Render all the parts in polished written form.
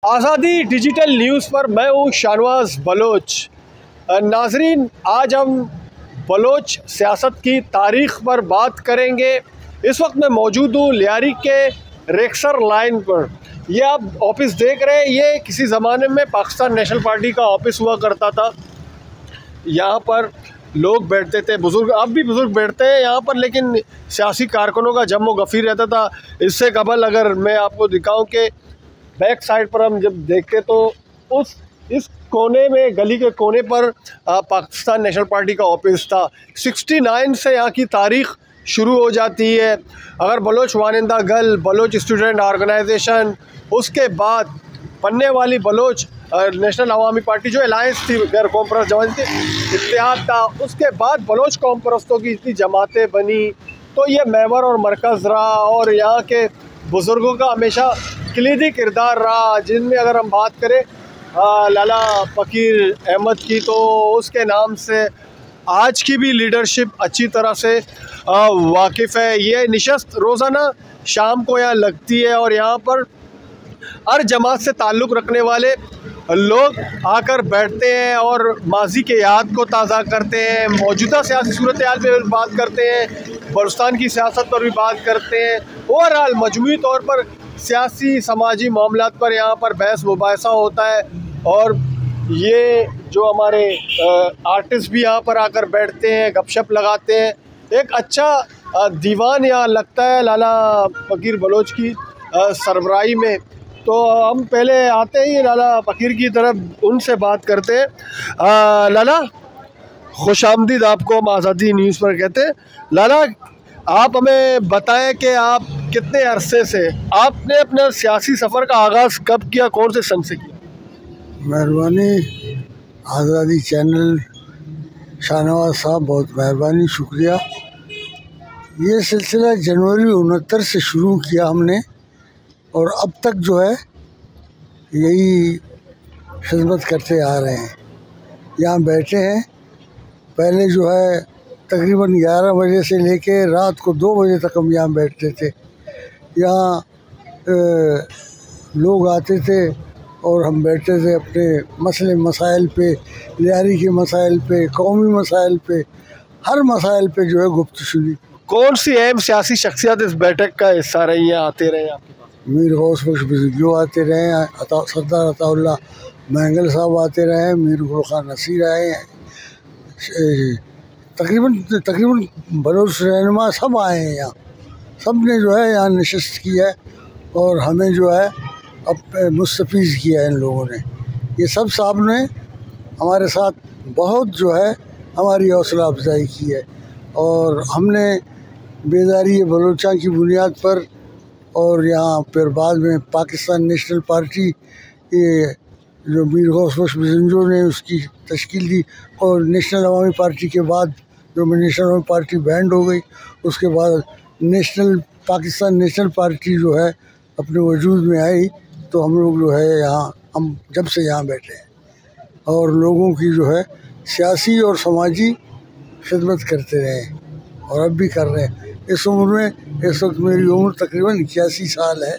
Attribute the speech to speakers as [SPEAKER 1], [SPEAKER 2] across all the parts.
[SPEAKER 1] आज़ादी digital news पर मैं हूँ शाहनवाज बलोच। नाजरीन, आज हम बलोच सियासत की तारीख़ पर बात करेंगे। इस वक्त मैं मौजूद हूँ लियारी के रेक्सर लाइन पर। ये आप ऑफिस देख रहे हैं, ये किसी ज़माने में पाकिस्तान नेशनल पार्टी का ऑफिस हुआ करता था। यहाँ पर लोग बैठते थे, बुज़ुर्ग, अब भी बुज़ुर्ग बैठते हैं यहाँ पर, लेकिन सियासी कारकुनों का जम्मो गफ़ीर रहता था। इससे कबल अगर मैं आपको दिखाऊं कि बैक साइड पर हम जब देखते तो इस कोने में, गली के कोने पर पाकिस्तान नेशनल पार्टी का ऑफिस था। 69 से यहाँ की तारीख़ शुरू हो जाती है। अगर बलोच वानिंदा गल, बलोच स्टूडेंट ऑर्गेनाइजेशन, उसके बाद बनने वाली बलोच नेशनल अवामी पार्टी जो अलायंस थी, गैर कौम परस्त जमात थी, इत्तेहाद था, उसके बाद बलोच कौम परस्तों की इतनी जमातें बनी, तो ये महवर और मरकज़ रहा और यहाँ के बुज़ुर्गों का हमेशा कलीदी किरदार रहा। जिनमें अगर हम बात करें लाला फ़कीर अहमद की, तो उसके नाम से आज की भी लीडरशिप अच्छी तरह से वाकिफ़ है। ये निशस्त रोज़ाना शाम को यहाँ लगती है और यहाँ पर हर जमात से ताल्लुक़ रखने वाले लोग आकर बैठते हैं और माजी के याद को ताज़ा करते हैं, मौजूदा सियासी सूरत हाल पर भी बात करते हैं, बलूचिस्तान की सियासत पर भी बात करते हैं। ओवरऑल मजमूई तौर पर सियासी समाजी मामलात पर यहाँ पर बहस मुबाहिसा होता है। और ये जो हमारे आर्टिस्ट भी यहाँ पर आकर बैठते हैं, गपशप लगाते हैं। एक अच्छा दीवान यहाँ लगता है लाला फ़कीर बलोच की सरबराही में। तो हम पहले आते ही लाला फ़कीर की तरफ, उनसे बात करते हैं। लाला, खुश आमदीद आपको हम आज़ादी न्यूज़ पर कहते हैं। लाला, आप हमें बताएं कि आप कितने अरसे से, आपने अपना सियासी सफ़र का आगाज़ कब किया, कौन से सन से किया?
[SPEAKER 2] मेहरबानी, आज़ादी चैनल शाहनवाज साहब, बहुत मेहरबानी, शुक्रिया। ये सिलसिला जनवरी 69 से शुरू किया हमने और अब तक जो है यही खिदमत करते आ रहे हैं। यहाँ बैठे हैं, पहले जो है तकरीबन 11 बजे से लेके रात को 2 बजे तक हम यहाँ बैठते थे। यहाँ लोग आते थे और हम बैठते थे अपने मसले मसाइल पे, लियारी के मसाइल पे, कौमी मसाइल पे, हर मसाइल पे जो है गुफ्तगू सुनी।
[SPEAKER 1] कौन सी अहम सियासी शख्सियत इस बैठक का हिस्सा रही हैं, आते रहे आपके पास?
[SPEAKER 2] मीर गौस बख्श बिजलियों आते रहे हैं, सरदार अताउल्लाह महंगल साहब आते रहे हैं, मीर गुल खान नसीर आए हैं, तकरीबन बलोच रहनुमा सब आए हैं यहाँ। सब ने जो है यहाँ नशस्त की है और हमें जो है अब मुस्तफ़ीज़ किया है इन लोगों ने। ये सब साहब ने हमारे साथ बहुत जो है हमारी हौसला अफजाई की है और हमने बेदारी बलोचा की बुनियाद पर और यहाँ फिर बाद में पाकिस्तान नेशनल पार्टी, ये जो मीर गौस बख्श बिजलियों ने उसकी तश्कील दी और नेशनल अवामी पार्टी के बाद जो नेशनल अवामी पार्टी बैंड हो गई, उसके बाद पाकिस्तान नेशनल पार्टी जो है अपने वजूद में आई। तो हम लोग जो है यहाँ, हम जब से यहाँ बैठे हैं और लोगों की जो है सियासी और समाजी खिदमत करते रहे और अब भी कर रहे हैं। इस उम्र में, इस वक्त मेरी उम्र तकरीबन 81 साल है,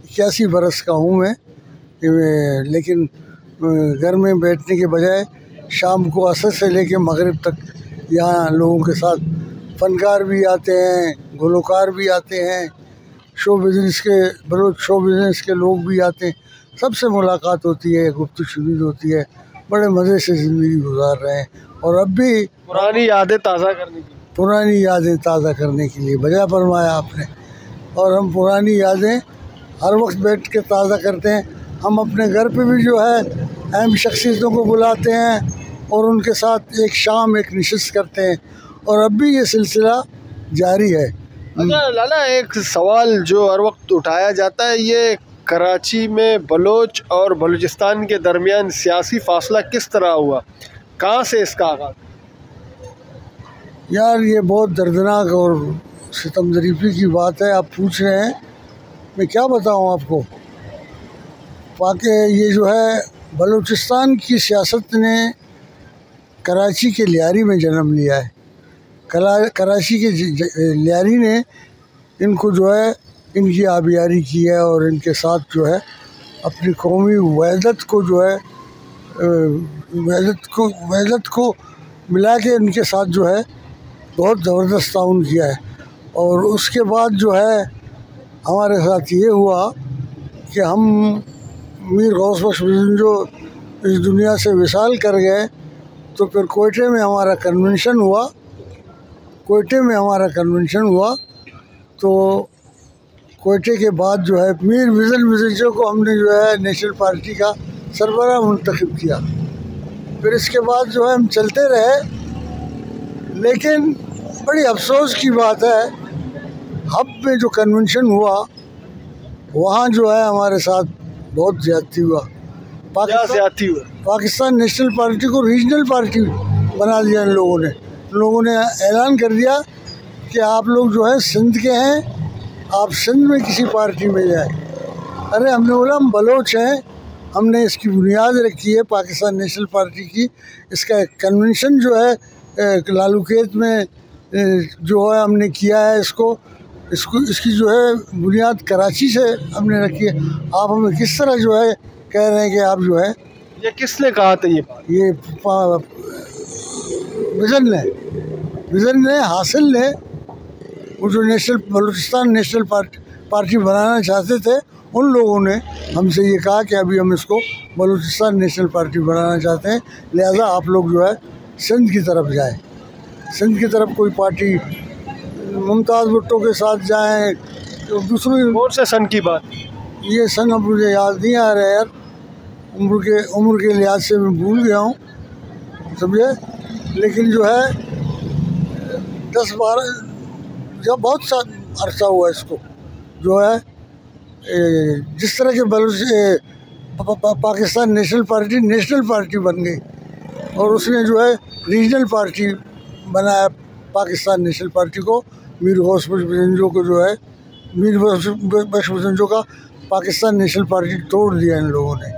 [SPEAKER 2] 81 बरस का हूँ मैं। लेकिन घर में बैठने के बजाय शाम को असर से लेकर मगरिब तक यहाँ लोगों के साथ फनकार भी आते हैं, गुलकार भी आते हैं, शो बिज़नेस के, बलोच शो बिज़नेस के लोग भी आते हैं। सबसे मुलाकात होती है, गुफ्तगू शुरू होती है, बड़े मज़े से ज़िंदगी गुजार रहे हैं। और अब भी
[SPEAKER 1] पुरानी यादें ताज़ा करने के लिए बजा फरमाया आपने। और हम पुरानी यादें हर वक्त बैठ के ताज़ा करते हैं। हम अपने घर पे भी जो है अहम शख्सियतों को बुलाते हैं और उनके साथ एक शाम, एक नशिस्त करते हैं और अब भी ये सिलसिला जारी है। अच्छा लाला, एक सवाल जो हर वक्त उठाया जाता है, ये कराची में बलोच और बलूचिस्तान के दरमियान सियासी फासला किस तरह हुआ, कहाँ से इसका आगाज़?
[SPEAKER 2] यार, ये बहुत दर्दनाक और सितमज़रीफ़ी की बात है आप पूछ रहे हैं। मैं क्या बताऊँ आपको। ये जो है बलूचिस्तान की सियासत ने कराची के लियारी में जन्म लिया है। कराची के लियारी ने इनको जो है इनकी आबियारी की है और इनके साथ जो है अपनी कौमी वहदत को जो है वहदत को मिला के उनके साथ जो है बहुत ज़बरदस्त ताउन किया है। और उसके बाद जो है हमारे साथ ये हुआ कि हम मीर गौस बख्श जो इस दुनिया से विसाल कर गए, तो फिर कोयटे में हमारा कन्वेंशन हुआ। तो कोयटे के बाद जो है मीर विजन को हमने जो है नेशनल पार्टी का सरबराह मुंतखब किया। फिर इसके बाद जो है हम चलते रहे, लेकिन बड़ी अफसोस की बात है हब में जो कन्वेंशन हुआ वहाँ जो है हमारे साथ बहुत ज़्यादती हुआ। पाकिस्तान नेशनल पार्टी को रीजनल पार्टी बना दिया इन लोगों ने ऐलान कर दिया कि आप लोग जो है सिंध के हैं, आप सिंध में किसी पार्टी में जाए। अरे हमने बोला हम बलोच हैं, हमने इसकी बुनियाद रखी है पाकिस्तान नेशनल पार्टी की। इसका कन्वेंशन जो है लालूकेत में जो है हमने किया है, इसकी जो है बुनियाद कराची से हमने रखी है। आप हमें किस तरह जो है कह रहे हैं कि आप जो है,
[SPEAKER 1] ये किसने कहा था?
[SPEAKER 2] ये विजन ने हासिल ने वो जो बलूचिस्तान नेशनल पार्टी बनाना चाहते थे, उन लोगों ने हमसे ये कहा कि अभी हम इसको बलूचिस्तान नेशनल पार्टी बनाना चाहते हैं, लिहाजा आप लोग जो है सिंध की तरफ जाएं। सिंध की तरफ कोई पार्टी मुमताज़ भुट्टो के साथ जाएं, तो दूसरी
[SPEAKER 1] कौन से सन की बात?
[SPEAKER 2] ये सन अब मुझे याद नहीं आ रहा है यार, उम्र के लिहाज से मैं भूल गया हूँ, समझे। लेकिन जो है 10-12 जब बहुत सा अरसा हुआ इसको जो है जिस तरह के पाकिस्तान नेशनल पार्टी बन गई और उसने जो है रीजनल पार्टी बनाया पाकिस्तान नेशनल पार्टी को। मीर गौस बख्श बजंजो को जो है मीर बख्श बजंजो का पाकिस्तान नेशनल पार्टी तोड़ दिया इन लोगों ने,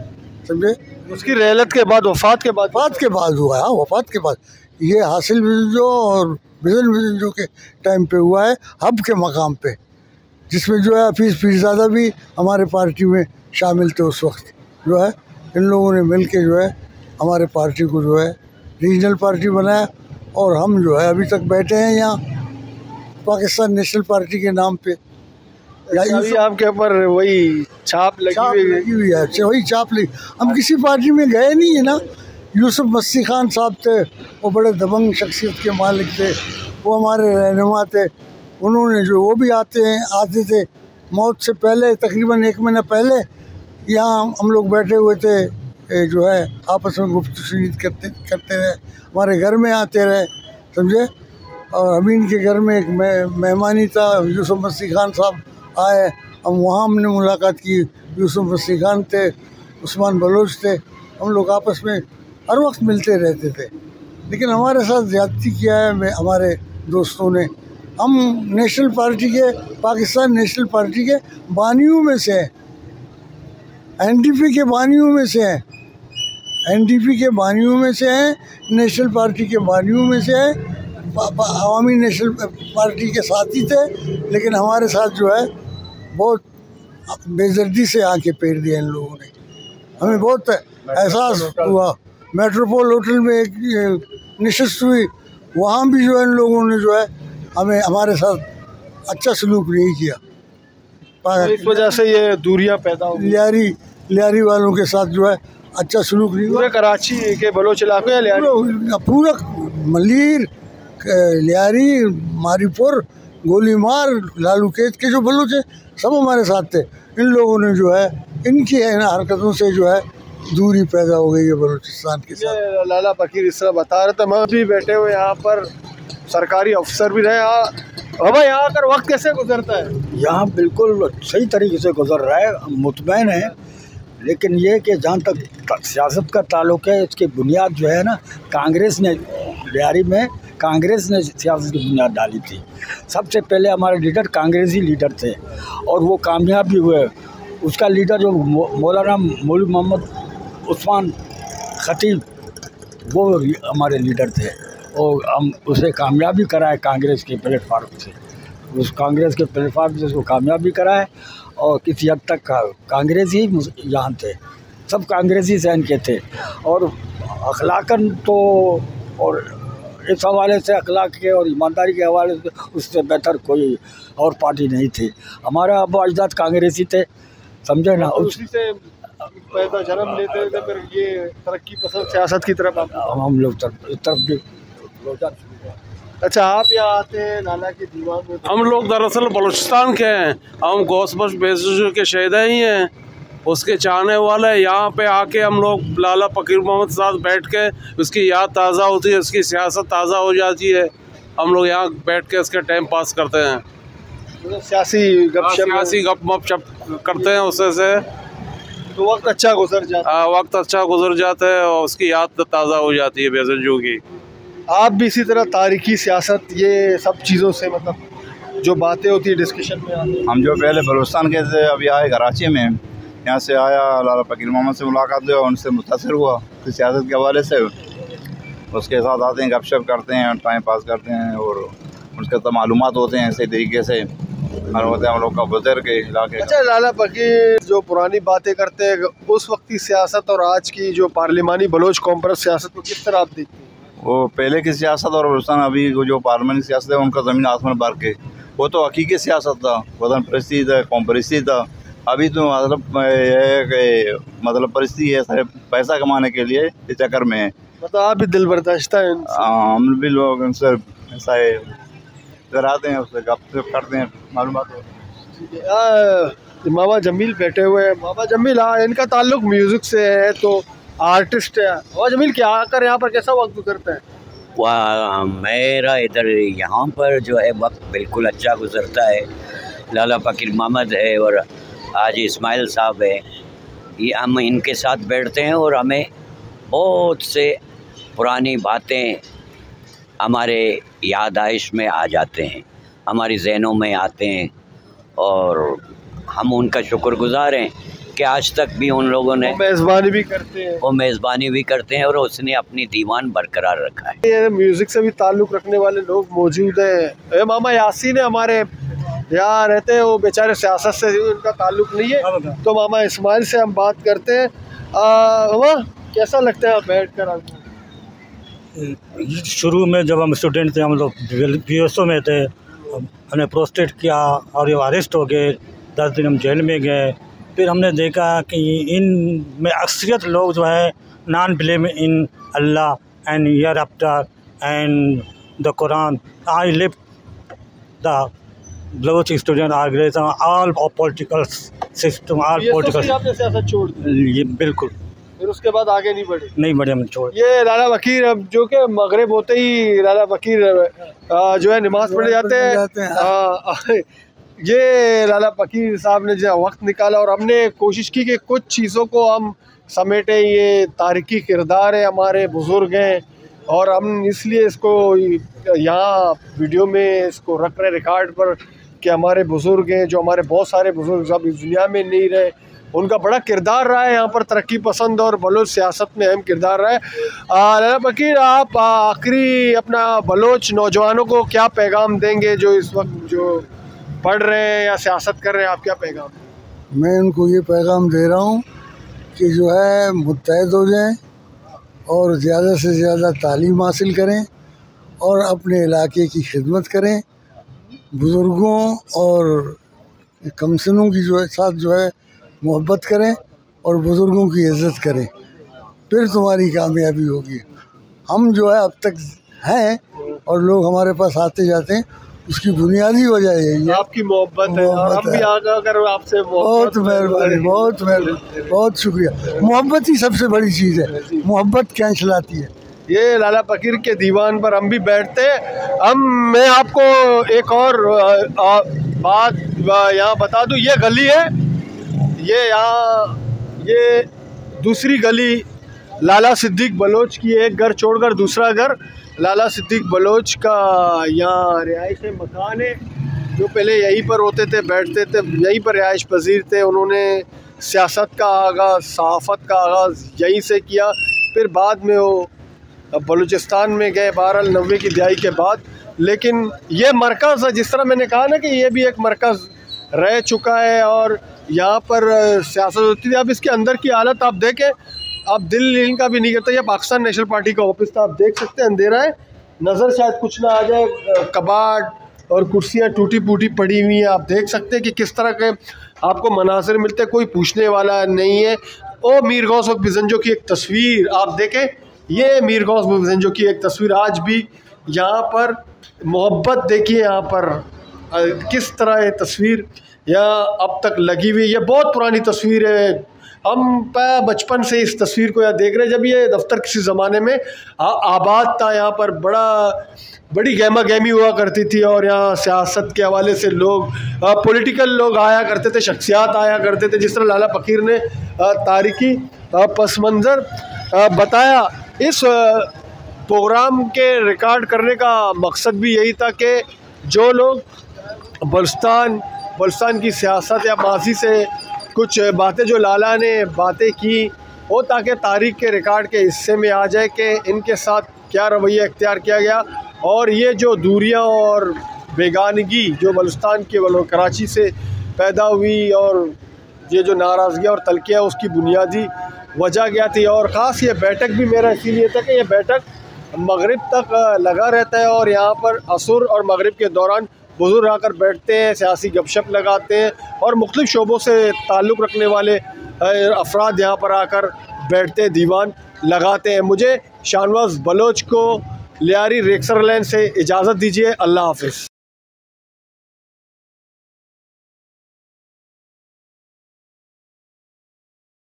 [SPEAKER 2] समझे।
[SPEAKER 1] उसकी रहलत के बाद वफात के बाद
[SPEAKER 2] हुआ है। हाँ, वफात के बाद ये हासिल बजंजो और बजंजो के टाइम पे हुआ है, हब के मकाम पे, जिसमें जो है हफीज़ पीरज़ादा भी हमारे पार्टी में शामिल थे। उस वक्त जो है इन लोगों ने मिल के जो है हमारे पार्टी को जो है रीजनल पार्टी बनाया, और हम जो है अभी तक बैठे हैं यहाँ पाकिस्तान नेशनल पार्टी के नाम पे।
[SPEAKER 1] आपके ऊपर वही छाप लगी
[SPEAKER 2] हुई है, वही छाप लगी। हम किसी पार्टी में गए नहीं है ना। यूसुफ मस्ती खान साहब थे, वो बड़े दबंग शख्सियत के मालिक थे, वो हमारे रहनुमा थे। उन्होंने जो वो भी आते थे मौत से पहले, तकरीबन 1 महीना पहले यहाँ हम लोग बैठे हुए थे, जो है आपस में गुफ्तगू करते रहे, हमारे घर में आते रहे, समझे। और अमीन के घर में एक मेहमानी था, यूसुफ मस्ती खान साहब आए, वहाँ हमने मुलाकात की। यूसुफ मस्ती खान थे, उस्मान बलोच थे, हम लोग आपस में हर वक्त मिलते रहते थे। लेकिन हमारे साथ ज़्यादती किया है हमारे दोस्तों ने। हम नेशनल पार्टी के, पाकिस्तान नेशनल पार्टी के बानियों में से हैं, एनडीपी के बानियों में से हैं, नेशनल पार्टी के बानियों में से हैं। अवामी नेशनल पार्टी के साथी थे, लेकिन हमारे साथ जो है बहुत बेदर्दी से आके पेर दिया इन लोगों ने। हमें बहुत एहसास हुआ। मेट्रोपोल होटल में एक नशिस्त हुई, वहाँ भी जो है इन लोगों ने जो है हमारे साथ अच्छा सलूक नहीं किया।
[SPEAKER 1] इस वजह से ये दूरियां पैदा हो गई।
[SPEAKER 2] लियारी वालों के साथ जो है अच्छा सलूक नहीं हुआ।
[SPEAKER 1] कराची के बलोच इलाके या लियारी
[SPEAKER 2] पूरा मलीर, लियारी, मारीपुर, गोलीमार, लालूकेत के जो बलोच हैं सब हमारे साथ थे। इन लोगों ने जो है इनकी हरकतों से जो है दूरी पैदा हो गई है बलूचिस्तान के साथ।
[SPEAKER 1] लाला फकीर इस तरह बता रहे थे, मैं भी बैठे हुए यहाँ पर, सरकारी अफसर भी रहे। अब यहाँ आकर वक्त कैसे गुजरता है?
[SPEAKER 3] यहाँ बिल्कुल सही तरीके से गुजर रहा है, मुतमैन है। लेकिन ये कि जहाँ तक सियासत का ताल्लुक है, इसकी बुनियाद जो है ना, कांग्रेस ने लियारी में सियासत की बुनियाद डाली थी। सबसे पहले हमारे लीडर कांग्रेसी लीडर थे और वो कामयाब भी हुए। उसका लीडर जो मौलाना मौलवी मोहम्मद उस्मान खतीब, वो हमारे लीडर थे और हम उसे कामयाबी कराए कांग्रेस के प्लेटफार्म से, उस कांग्रेस के प्लेटफार्म से उसको कामयाबी कराए। और किसी हद तक कांग्रेसी यहाँ थे, सब कांग्रेसी सहन के थे। और अखलाकन तो, और इस हवाले से अखलाक के और ईमानदारी के हवाले से उससे बेहतर कोई और पार्टी नहीं थी। हमारा अब्बा अजदाद कांग्रेसी थे, समझे ना।
[SPEAKER 1] उसी से पैदा जन्म लेते थे, फिर ये तरक्की पसंद सियासत की तरफ
[SPEAKER 3] हम लोग तरफ भी।
[SPEAKER 1] अच्छा, आप यहाँ आते हैं लाला के दीवान में?
[SPEAKER 4] हम लोग दरअसल बलूचिस्तान के हैं, हम गौसबख्श बेजुज़ के शहीदा ही हैं, उसके चाहने वाले। यहाँ पे आके हम लोग लाला फ़कीर मोहम्मद साथ बैठ के उसकी याद ताज़ा होती है, उसकी सियासत ताज़ा हो जाती है। हम लोग यहाँ बैठ के उसके टाइम पास करते हैं,
[SPEAKER 1] सियासी
[SPEAKER 4] गप शप करते हैं उससे से,
[SPEAKER 1] तो वक्त अच्छा गुजर जाता है।
[SPEAKER 4] वक्त अच्छा गुजर जाता है और उसकी याद ताज़ा हो जाती है बेजुज़ों की।
[SPEAKER 1] आप भी इसी तरह तारीखी सियासत ये सब चीज़ों से मतलब जो बातें होती है डिस्कशन में आते हैं?
[SPEAKER 5] हम जो पहले बलूचिस्तान के थे, अभी आए कराची में, यहाँ से आया लाला फ़कीर मोहम्मद से मुलाकात हुई और उनसे मुतासर हुआ कि सियासत के हवाले से। उसके साथ आते हैं, गपशप करते हैं, टाइम पास करते हैं और उसके तो मालूमात होते हैं सही तरीके से, और होते हैं हम लोग का बुजुर्ग के इलाके।
[SPEAKER 1] अच्छा, लाला फ़कीर जो पुरानी बातें करते हैं, उस वक्त की सियासत और आज की जो पार्लिमानी बलोच कॉन्फ्रेंस सियासत को किस तरह आप देखते हैं?
[SPEAKER 5] वो पहले की सियासत और बलूचिस्तान अभी जो पार्लियामेंट सियासत है उनका ज़मीन आसमान बार के। वो तो हकीकी सियासत था, वतन परस्ती था, कौम परस्ती था। अभी तो मतलब परिस्थिति है सारे पैसा कमाने के लिए इस चक्कर में है।
[SPEAKER 1] मतलब आप भी दिल बर्दाश्ता है?
[SPEAKER 5] हम भी लोग उनसे ऐसा इधर आते हैं, उससे गप करते हैं, मालूमात होती है।
[SPEAKER 1] मामा जमील बैठे हुए हैं। मामा जमील, हाँ, इनका ताल्लुक म्यूज़िक से है, तो आर्टिस्ट है। मामा जमील, क्या आकर यहाँ पर कैसा वक्त गुजरता है?
[SPEAKER 6] वाह, मेरा इधर यहाँ पर जो है वक्त बिल्कुल अच्छा गुजरता है। लाला फ़कीर मोहम्मद है और आज इस्माइल साहब है, ये हम इनके साथ बैठते हैं और हमें बहुत से पुरानी बातें हमारे याददाश्त में आ जाते हैं, हमारी ज़हनों में आते हैं और हम उनका शुक्रगुज़ार हैं कि आज तक भी उन लोगों ने
[SPEAKER 1] मेज़बानी भी करते हैं।
[SPEAKER 6] वो मेज़बानी भी करते हैं और उसने अपनी दीवान बरकरार रखा है।
[SPEAKER 1] ये म्यूज़िक से भी ताल्लुक़ रखने वाले लोग मौजूद हैं। मामा यासीन है हमारे यहाँ रहते हैं, वो बेचारे सियासत से उनका ताल्लुक़ नहीं है, तो मामा इस्माइल से हम बात करते हैं। मामा, कैसा लगता है बैठ कर आपको?
[SPEAKER 7] शुरू में जब हम स्टूडेंट थे, हम लोग PSO में थे, हमने प्रोस्टेट किया और ये अरेस्ट हो गए, 10 दिन हम जेल में गए। फिर हमने देखा कि इन में अक्सरियत लोग जो है non believe in Allah and year after and the Quran. I live the Baloch student organisation all political system, all political.
[SPEAKER 1] आपने सियासत छोड़ दी?
[SPEAKER 7] ये बिल्कुल।
[SPEAKER 1] फिर उसके बाद आगे नहीं बढ़े
[SPEAKER 7] हम छोड़।
[SPEAKER 1] ये लाला फ़कीर, अब जो कि मगरिब होते ही लाला फ़कीर जो है नमाज़ पढ़ने जाते हैं। ये लाला फ़कीर साहब ने जो वक्त निकाला और हमने कोशिश की कि कुछ चीज़ों को हम समेटें। ये तारीख़ी किरदार है, हमारे बुज़ुर्ग हैं, और हम इसलिए इसको यहाँ वीडियो में इसको रख रहे रिकॉर्ड पर कि हमारे बुज़ुर्ग हैं, जो हमारे बहुत सारे बुज़ुर्ग अब इस दुनिया में नहीं रहे, उनका बड़ा किरदार रहा है यहाँ पर, तरक्की पसंद और बलोच सियासत में अहम किरदार रहा है। लाला फ़कीर, आप आखिरी अपना बलोच नौजवानों को क्या पैगाम देंगे जो इस वक्त जो पढ़ रहे हैं या सियासत कर रहे हैं? आप क्या पैगाम?
[SPEAKER 2] मैं उनको ये पैगाम दे रहा हूँ कि जो है मुत्तहद हो जाएं और ज़्यादा से ज़्यादा तालीम हासिल करें और अपने इलाके की खिदमत करें, बुज़ुर्गों और कमसनों की जो है साथ जो है मोहब्बत करें और बुज़ुर्गों की इज़्ज़त करें, फिर तुम्हारी कामयाबी होगी। हम जो है अब तक हैं और लोग हमारे पास आते जाते हैं, उसकी बुनियादी वजह यही है, आपकी मोहब्बत है। और हम भी अगर आपसे बहुत मेहरबानी, बहुत शुक्रिया। मोहब्बत ही सबसे बड़ी चीज़ है, मोहब्बत क्या चलाती है।
[SPEAKER 1] ये लाला फ़कीर के दीवान पर हम भी बैठते हैं। मैं आपको एक और बात यहाँ बता दूँ, ये गली है, ये यहाँ ये दूसरी गली लाला सिद्दीक बलोच की, एक घर छोड़कर दूसरा घर लाला सिद्दीक बलोच का यहाँ रिहायशी मकान है, जो पहले यहीं पर होते थे, बैठते थे, यहीं पर रिहाइश पजीर थे। उन्होंने सियासत का आगाज़, सहाफ़त का आगाज़ यहीं से किया, फिर बाद में वो बलूचिस्तान में गए 1290 की दिहाई के बाद। लेकिन ये मरकज़, जिस तरह मैंने कहा ना कि ये भी एक मरकज़ रह चुका है और यहाँ पर सियासत होती थी। अब इसके अंदर की हालत आप देखें, आप दिल इनका भी नहीं करता। ये पाकिस्तान नेशनल पार्टी का ऑफिस था, आप देख सकते हैं, अंधेरा है, नज़र शायद कुछ ना आ जाए, कबाड़ और कुर्सियाँ टूटी फूटी पड़ी हुई हैं। आप देख सकते हैं कि किस तरह के आपको मनासिर मिलते हैं, कोई पूछने वाला नहीं है। ओ मीर गौस बिजंजो की एक तस्वीर आप देखें, ये मीर गौस बिजंजो की एक तस्वीर आज भी यहाँ पर मोहब्बत देखिए, यहाँ पर किस तरह ये तस्वीर यहाँ अब तक लगी हुई। ये बहुत पुरानी तस्वीर है, हम बचपन से इस तस्वीर को यहाँ देख रहे हैं। जब ये दफ्तर किसी ज़माने में आबाद था, यहाँ पर बड़ी गहमा गहमी हुआ करती थी और यहाँ सियासत के हवाले से लोग पॉलिटिकल लोग आया करते थे, शख्सियात आया करते थे। जिस तरह लाला फकीर ने तारीखी पस मंज़र बताया, इस प्रोग्राम के रिकॉर्ड करने का मकसद भी यही था कि जो लोग बलुस्तान की सियासत या माजी से कुछ बातें जो लाला ने बातें की वो ताकि तारीख़ के रिकॉर्ड के हिस्से में आ जाए कि इनके साथ क्या रवैया इख्तियार किया गया और ये जो दूरियां और बेगानगी जो बलुस्तान के कराची से पैदा हुई और ये जो नाराज़गी और तलकिया उसकी बुनियादी वजह क्या थी। और ख़ास ये बैठक भी मेरा इसीलिए था कि ये बैठक मगरिब तक लगा रहता है और यहाँ पर असर और मगरिब के दौरान बुज़ुर्ग आकर बैठते हैं, सियासी गपशप लगाते हैं और मुख्तलिफ़ शोबों से ताल्लुक़ रखने वाले अफराद यहाँ पर आकर बैठते हैं, दीवान लगाते हैं। मुझे शाहनवाज़ बलोच को लियारी रेक्सर लैंड से इजाज़त दीजिए। अल्लाह हाफ़िज़।